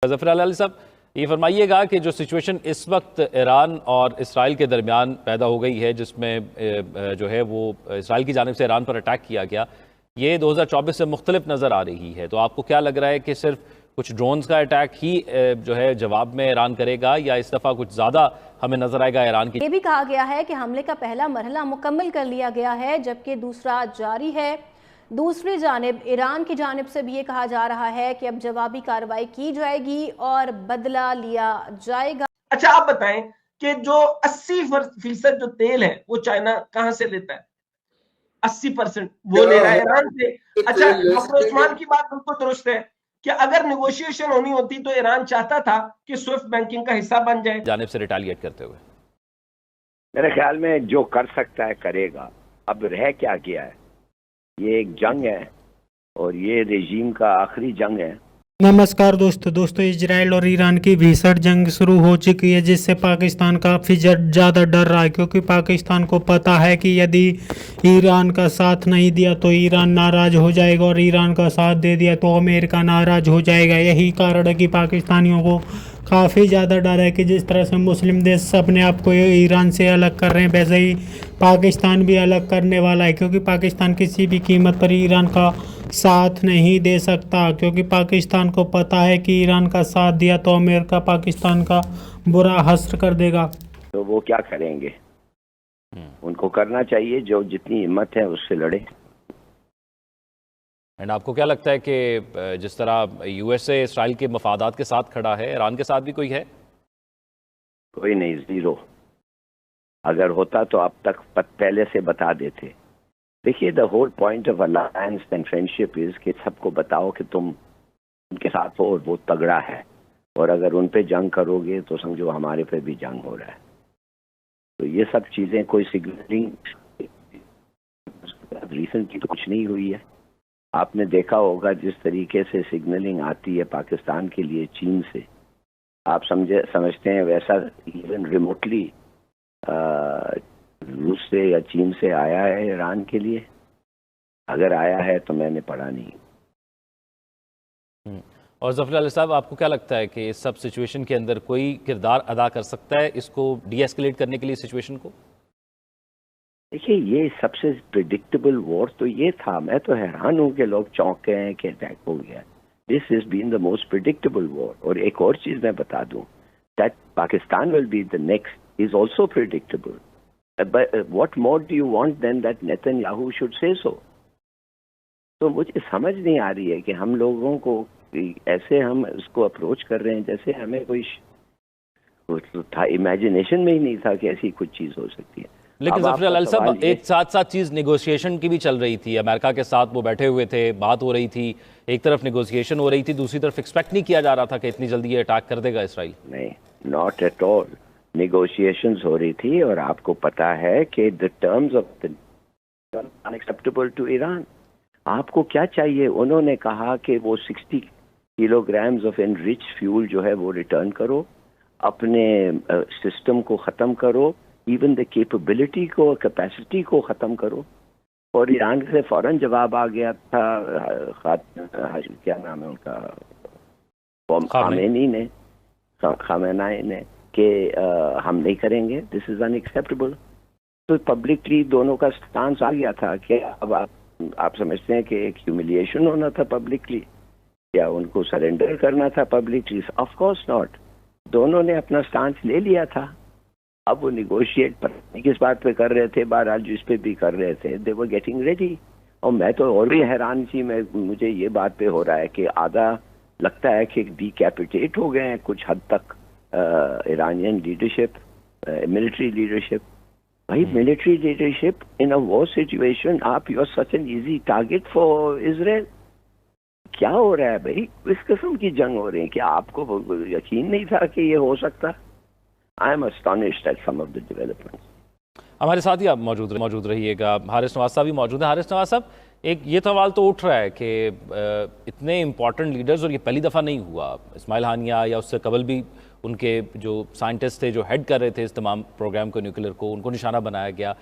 ज़फ़र अली साहब, ये फरमाइएगा कि जो सिचुएशन इस वक्त ईरान और इसराइल के दरमियान पैदा हो गई है, जिसमें जो है वो इसराइल की जानिब से ईरान पर अटैक किया गया, ये 2024 से मुख्तलिफ नज़र आ रही है। तो आपको क्या लग रहा है कि सिर्फ कुछ ड्रोन्स का अटैक ही जो है जवाब में ईरान करेगा, या इस दफ़ा कुछ ज़्यादा हमें नजर आएगा ईरान की? ये भी कहा गया है कि हमले का पहला मरहला मुकम्मल कर लिया गया है, जबकि दूसरा जारी है। दूसरी जानिब ईरान की जानिब से भी ये कहा जा रहा है कि अब जवाबी कार्रवाई की जाएगी और बदला लिया जाएगा। अच्छा, आप बताएं कि जो 80% जो तेल है वो चाइना कहां से लेता है? 80% वो ले रहा है ईरान से। अच्छा, डॉक्टर उस्मान की बात बिल्कुल दुरुस्त है कि अगर नेगोशिएशन होनी होती तो ईरान चाहता था कि स्विफ्ट बैंकिंग का हिस्सा बन जाए। जानिब से रिटेलिएट करते हुए मेरे ख्याल में जो कर सकता है करेगा। अब रह क्या गया है, ये एक जंग है और ये रेजीम का आखिरी जंग है। नमस्कार दोस्तों, इजराइल और ईरान की भीषण जंग शुरू हो चुकी है, जिससे पाकिस्तान काफ़ी ज़्यादा डर रहा है, क्योंकि पाकिस्तान को पता है कि यदि ईरान का साथ नहीं दिया तो ईरान नाराज़ हो जाएगा, और ईरान का साथ दे दिया तो अमेरिका नाराज़ हो जाएगा। यही कारण है कि पाकिस्तानियों को काफ़ी ज़्यादा डर है कि जिस तरह से मुस्लिम देश अपने आप को ईरान से अलग कर रहे हैं, वैसे ही पाकिस्तान भी अलग करने वाला है, क्योंकि पाकिस्तान किसी भी कीमत पर ईरान का साथ नहीं दे सकता, क्योंकि पाकिस्तान को पता है कि ईरान का साथ दिया तो अमेरिका पाकिस्तान का बुरा हश्र कर देगा। तो वो क्या करेंगे? उनको करना चाहिए जो जितनी हिम्मत है उससे लड़े। एंड आपको क्या लगता है कि जिस तरह यूएसए इसराइल के मफादात के साथ खड़ा है, ईरान के साथ भी कोई है? कोई नहीं, जीरो। अगर होता तो अब तक पहले से बता देते। देखिए, the whole point of alliance and friendship is कि सबको बताओ कि तुम उनके साथ हो और वो तगड़ा है, और अगर उन पे जंग करोगे तो समझो हमारे पे भी जंग हो रहा है। तो ये सब चीजें कोई सिग्नलिंग रिसेंटली तो कुछ नहीं हुई है। आपने देखा होगा जिस तरीके से सिग्नलिंग आती है पाकिस्तान के लिए चीन से, आप समझते हैं वैसा इवन रिमोटली रूस से या चीन से आया है ईरान के लिए? अगर आया है तो मैंने पढ़ा नहीं। और ज़फ़र अली साहब, आपको क्या लगता है कि इस सब सिचुएशन के अंदर कोई किरदार अदा कर सकता है इसको डी-एस्केलेट करने के लिए सिचुएशन को? देखिए, ये सबसे प्रिडिक्टेबल वॉर तो ये था। मैं तो हैरान हूँ कि लोग चौंक गए हैं कि अटैक हो गया। This is been the most predictable war. और एक और चीज मैं बता दूं, that Pakistan will be the next is also predictable. But what more do you want than that Netanyahu should say so? तो मुझे समझ नहीं आ रही है कि हम लोगों को ऐसे हम उसको अप्रोच कर रहे हैं जैसे हमें कोई था, इमेजिनेशन में ही नहीं था कि ऐसी कुछ चीज हो सकती है। लेकिन ज़फ़र अली साहब, एक साथ चीज़ नेगोशिएशन की भी चल रही थी। अमेरिका के साथ वो बैठे हुए थे, बात हो रही थी, एक तरफ नेगोशिएशन हो रही थी, दूसरी तरफ एक्सपेक्ट नहीं किया जा रहा था कि इतनी जल्दी ये अटैक कर देगा इसराइल। नहीं, नॉट एट ऑल। नेगोशिएशंस हो रही थी और आपको पता है कि the terms of the unacceptable to Iran. आपको क्या चाहिए? उन्होंने कहा कि वो 60 किलोग्राम्स ऑफ एनरिच फ्यूल जो है वो रिटर्न करो, अपने सिस्टम को ख़त्म करो, इवन द कैपेबिलिटी को, कैपेसिटी को ख़त्म करो। और ईरान से फ़ौरन जवाब आ गया था, क्या नाम है उनका, खामेनी ने कि हम नहीं करेंगे, दिस इज अनएक्सेप्टेबल। तो पब्लिकली दोनों का स्टांस आ गया था कि अब आप समझते हैं कि एक ह्यूमिलिएशन होना था पब्लिकली, या उनको सरेंडर करना था पब्लिकली? Of course not. दोनों ने अपना स्टांस ले लिया था। अब वो निगोशिएट किस बात पे कर रहे थे, बहरहाल जिस पे भी कर रहे थे, दे वर गेटिंग रेडी। और मैं तो और भी हैरान थी, मुझे ये बात पे हो रहा है कि आधा लगता है कि डिकैपिटेट हो गए हैं कुछ हद तक ईरानियन लीडरशिप, मिलिट्री लीडरशिप। भाई, military leadership in a war situation, आप you are such an easy target for Israel. क्या हो रहा है भाई? किस किस्म की जंग हो रही है? क्या आपको यकीन नहीं था कि ये हो सकता? I am astonished at some of the developments. हमारे साथ ही आप मौजूद रहिएगा। हारिस नवाज साहब भी मौजूद है। हारिस नवाज साहब, एक ये सवाल तो उठ रहा है कि इतने इम्पॉर्टेंट लीडर्स, और ये पहली दफ़ा नहीं हुआ, इस्माइल हानिया या उससे कबल भी उनके जो साइंटिस्ट थे जो हेड कर रहे थे इस तमाम प्रोग्राम को, न्यूक्लियर को, उनको निशाना बनाया गया।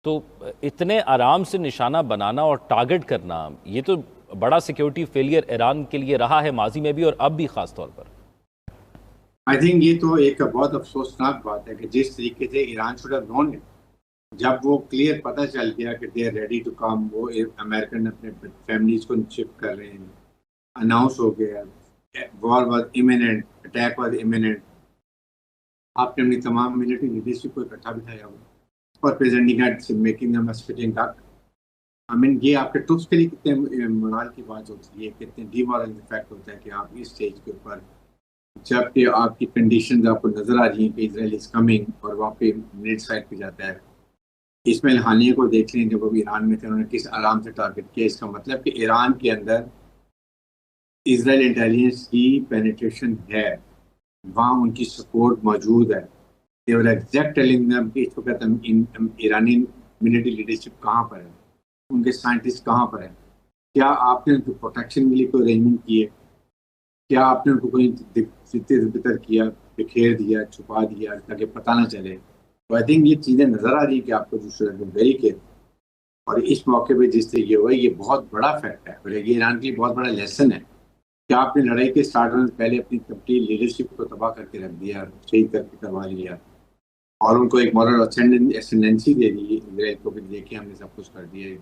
तो इतने आराम से निशाना बनाना और टारगेट करना, ये तो बड़ा सिक्योरिटी फेलियर ईरान के लिए रहा है माजी में भी और अब भी ख़ास तौर पर। आई थिंक ये तो एक बहुत अफसोसनाक बात है कि जिस तरीके से Iran should have known it, जब वो क्लियर पता चल गया कि they are ready to come, वो अमेरिकन अपने फैमिलीज को शिफ्ट कर रहे हैं, अनाउंस हो गया, war was imminent, attack was imminent, आपने अपनी तमाम मिलिट्री लीडरशिप को इकट्ठा बिठाया हुआ और presenting making them a sitting duck. I mean ये आपके ट्रुप्स के लिए कितने मोरल की बात होती है, कितने डीमोरल इफेक्ट होता है कि आप इस स्टेज के ऊपर जबकि आपकी कंडीशंस आपको नजर आ रही हैं कि इजराइल इज कमिंग और वहाँ पे मिड साइड पे जाता है। इसमें हानिया को देख लें, जब वो ईरान में थे उन्होंने किस आराम से टारगेट किया। इसका मतलब कि ईरान के अंदर इजराइल इंटेलिजेंस की पेनिट्रेशन है, वहाँ उनकी सपोर्ट मौजूद है। दे वर एग्जैक्ट टेलिंग देम कि इसको कहते हैं ईरानी मिलिट्री लीडरशिप कहाँ पर है, उनके साइंटिस्ट कहाँ पर है, क्या आपने उनको प्रोटेक्शन के लिए कोई अरेंजमेंट किए, क्या आपने उनको कोई तितर किया, बिखेर दिया, छुपा दिया ताकि पता ना चले। तो आई थिंक ये चीज़ें नज़र आ रही हैं कि आपको जो वेरी केयर, और इस मौके पे जिस तरीके हुआ ये बहुत बड़ा फैक्ट है और ये ईरान के लिए बहुत बड़ा लेसन है कि आपने लड़ाई के स्टार्ट होने से पहले अपनी कंप्लीट लीडरशिप को तबाह करके रख दिया, शहीद करके करवा लिया और उनको एक मॉरल एसेंडेंसी दे दी इजराइल को भी, देखिए हमने सब कुछ कर दिया।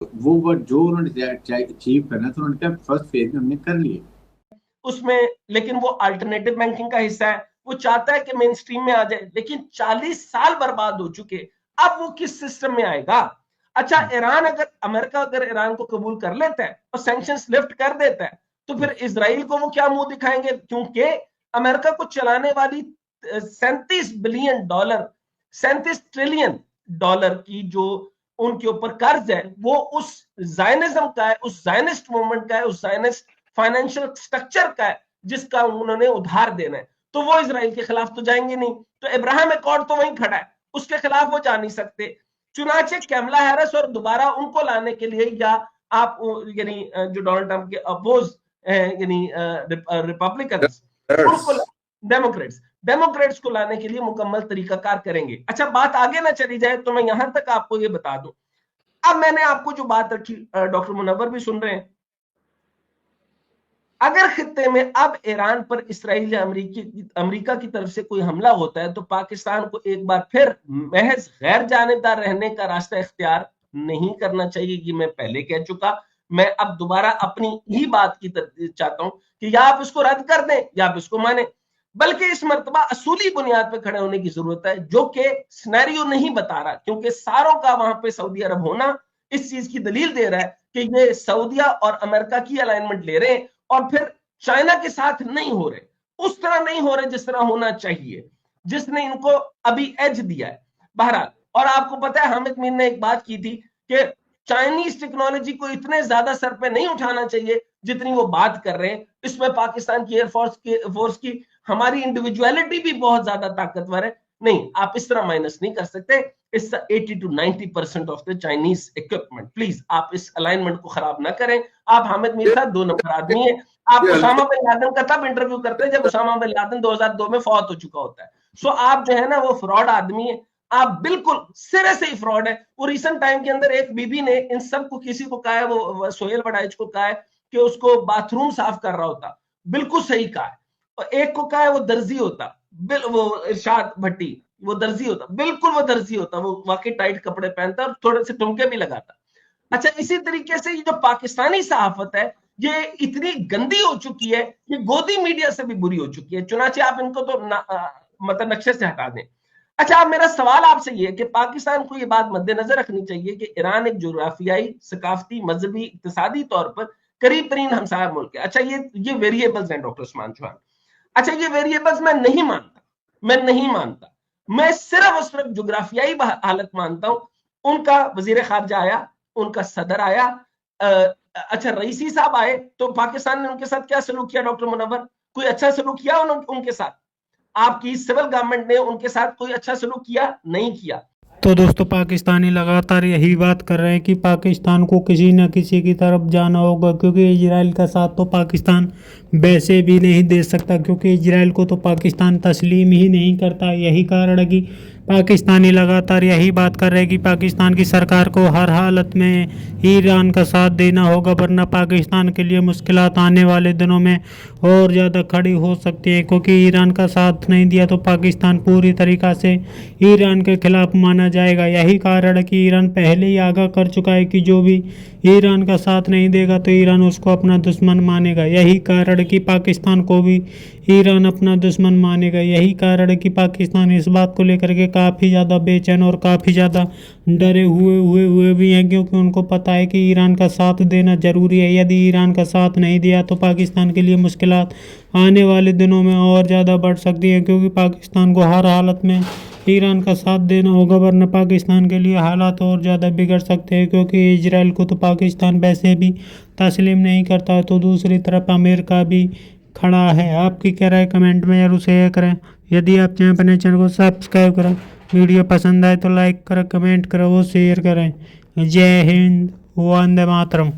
तो वो जो उन्होंने अचीव करना था उन्होंने कहा फर्स्ट फेज में हमने कर लिया उसमें, लेकिन वो अल्टरनेटिव बैंकिंग का हिस्सा है, वो चाहता है कि मेन स्ट्रीम में आ जाए, लेकिन 40 साल बर्बाद हो चुके, अब वो किस सिस्टम में आएगा। अच्छा, ईरान अमेरिका अगर ईरान को कबूल कर लेता है और सैंक्शंस लिफ्ट कर देता है तो फिर इजराइल को वो क्या मुंह दिखाएंगे, क्योंकि अमेरिका को चलाने वाली 37 बिलियन डॉलर 37 ट्रिलियन डॉलर की जो उनके ऊपर कर्ज है वो उस जायनिज्म का है, उस जायनिस्ट मूवमेंट का है, उस जायनिस्ट फाइनेंशियल स्ट्रक्चर का है जिसका उन्होंने उधार देना है। तो वो इजराइल के खिलाफ तो जाएंगे नहीं, तो इब्राहिम अकॉर्ड तो वहीं खड़ा है, उसके खिलाफ वो जा नहीं सकते। चुनाचे कैमला हैरिस और दोबारा उनको लाने के लिए, या आप यानी जो डोनाल्ड ट्रंप के अपोज यानी रिपब्लिकन्स, उनको डेमोक्रेट्स को लाने के लिए मुकम्मल तरीकाकार करेंगे। अच्छा, बात आगे ना चली जाए तो मैं यहां तक आपको ये बता दूं, अब मैंने आपको जो बात रखी, डॉक्टर मुनव्वर भी सुन रहे हैं, अगर खित्ते में अब ईरान पर इसराइल या अमेरिका की तरफ से कोई हमला होता है तो पाकिस्तान को एक बार फिर महज गैर जानिबदार रहने का रास्ता इख्तियार नहीं करना चाहिए। कि मैं पहले कह चुका, मैं अब दोबारा अपनी ही बात की चाहता हूं कि या आप इसको रद्द कर दें या आप इसको माने, बल्कि इस मर्तबा असूली बुनियाद पर खड़े होने की जरूरत है, जो कि सिनेरियो नहीं बता रहा, क्योंकि सारों का वहां पे सऊदी अरब होना इस चीज की दलील दे रहा है कि ये सऊदिया और अमेरिका की अलाइनमेंट ले रहे हैं और फिर चाइना के साथ नहीं हो रहे, उस तरह नहीं हो रहे जिस तरह होना चाहिए, जिसने इनको अभी एज दिया है। बहरहाल, और आपको पता है हामिद मीर ने एक बात की थी कि चाइनीज टेक्नोलॉजी को इतने ज्यादा सर पे नहीं उठाना चाहिए जितनी वो बात कर रहे हैं। इसमें पाकिस्तान की एयरफोर्स की हमारी इंडिविजुअलिटी भी बहुत ज्यादा ताकतवर है। नहीं, आप इस तरह माइनस नहीं कर सकते। It's 80 to 90% of the Chinese equipment. Please आप इस अलाइनमेंट को खराब ना करें। आप हामिद मीर साहब 2 नंबर आदमी है। आप उसामा बिन लादेन का तब इंटरव्यू करते हैं जब उसामा बिन लादेन 2002 में फौत हो चुका होता है। सो आप जो है ना वो फ्रॉड आदमी है, आप बिल्कुल सिरे से ही फ्रॉड है। वो रिसेंट टाइम के अंदर एक बीबी ने इन सबको किसी को कहा है, वो सोहेल वडाइच को कहा है कि उसको बाथरूम साफ कर रहा होता, बिल्कुल सही कहा है। और एक को कहा है वो दर्जी होता, वो इरशाद भट्टी, वो दर्जी होता, बिल्कुल वो दर्जी होता, वो वाकई टाइट कपड़े पहनता और थोड़े से ठुमके भी लगाता। अच्छा, इसी तरीके से ये जो पाकिस्तानी सहाफत है ये इतनी गंदी हो चुकी है, ये गोदी मीडिया से भी बुरी हो चुकी है। चुनाचे आप इनको तो मतलब नक्शे से हटा दें। अच्छा, अब मेरा सवाल आपसे ये है कि पाकिस्तान को ये बात मद्देनजर रखनी चाहिए कि ईरान एक जोग्राफियाई, सकाफती, मजहबी, इक्तिसादी तौर पर करीब तरीन हमसाया मुल्क है। अच्छा, ये वेरिएबल्स हैं डॉक्टर उस्मान चौहान। अच्छा, ये वेरिएबल्स मैं नहीं मानता, मैं सिर्फ उस वक्त जोग्राफियाई हालत मानता हूं। उनका वजीर खारजा आया, उनका सदर आया, अच्छा रईसी साहब आए, तो पाकिस्तान ने उनके साथ क्या सलूक किया डॉक्टर मुनव्वर? कोई अच्छा सलूक किया उनके साथ? आपकी सिविल गवर्नमेंट ने उनके साथ कोई अच्छा सलूक किया? नहीं किया। तो दोस्तों, पाकिस्तानी लगातार यही बात कर रहे हैं कि पाकिस्तान को किसी न किसी की तरफ जाना होगा, क्योंकि इजराइल का साथ तो पाकिस्तान वैसे भी नहीं दे सकता, क्योंकि इजराइल को तो पाकिस्तान तस्लीम ही नहीं करता। यही कारण है कि पाकिस्तानी लगातार यही बात कर रहे हैं कि पाकिस्तान की सरकार को हर हालत में ईरान का साथ देना होगा, वरना पाकिस्तान के लिए मुश्किलात आने वाले दिनों में और ज़्यादा खड़ी हो सकती है, क्योंकि ईरान का साथ नहीं दिया तो पाकिस्तान पूरी तरीक़ा से ईरान के खिलाफ माना जाएगा। यही कारण है कि ईरान पहले ही आगाह कर चुका है कि जो भी ईरान का साथ नहीं देगा तो ईरान उसको अपना दुश्मन मानेगा। यही कारण है कि पाकिस्तान को भी ईरान अपना दुश्मन मानेगा। यही कारण है कि पाकिस्तान इस बात को लेकर के काफ़ी ज़्यादा बेचैन और काफ़ी ज़्यादा डरे हुए भी हैं, क्योंकि उनको पता है कि ईरान का साथ देना ज़रूरी है। यदि ईरान का साथ नहीं दिया तो पाकिस्तान के लिए मुश्किलात आने वाले दिनों में और ज़्यादा बढ़ सकती हैं, क्योंकि पाकिस्तान को हर हालत में ईरान का साथ देना होगा, वरना पाकिस्तान के लिए हालात और ज़्यादा बिगड़ सकते हैं, क्योंकि इजराइल को तो पाकिस्तान वैसे भी तस्लीम नहीं करता है, तो दूसरी तरफ अमेरिका भी खड़ा है। आपकी क्या राय कमेंट में जरूर शेयर करें। यदि आप चाहें अपने चैनल को सब्सक्राइब करें, वीडियो पसंद आए तो लाइक करें, कमेंट करें और शेयर करें। जय हिंद, वंदे मातरम।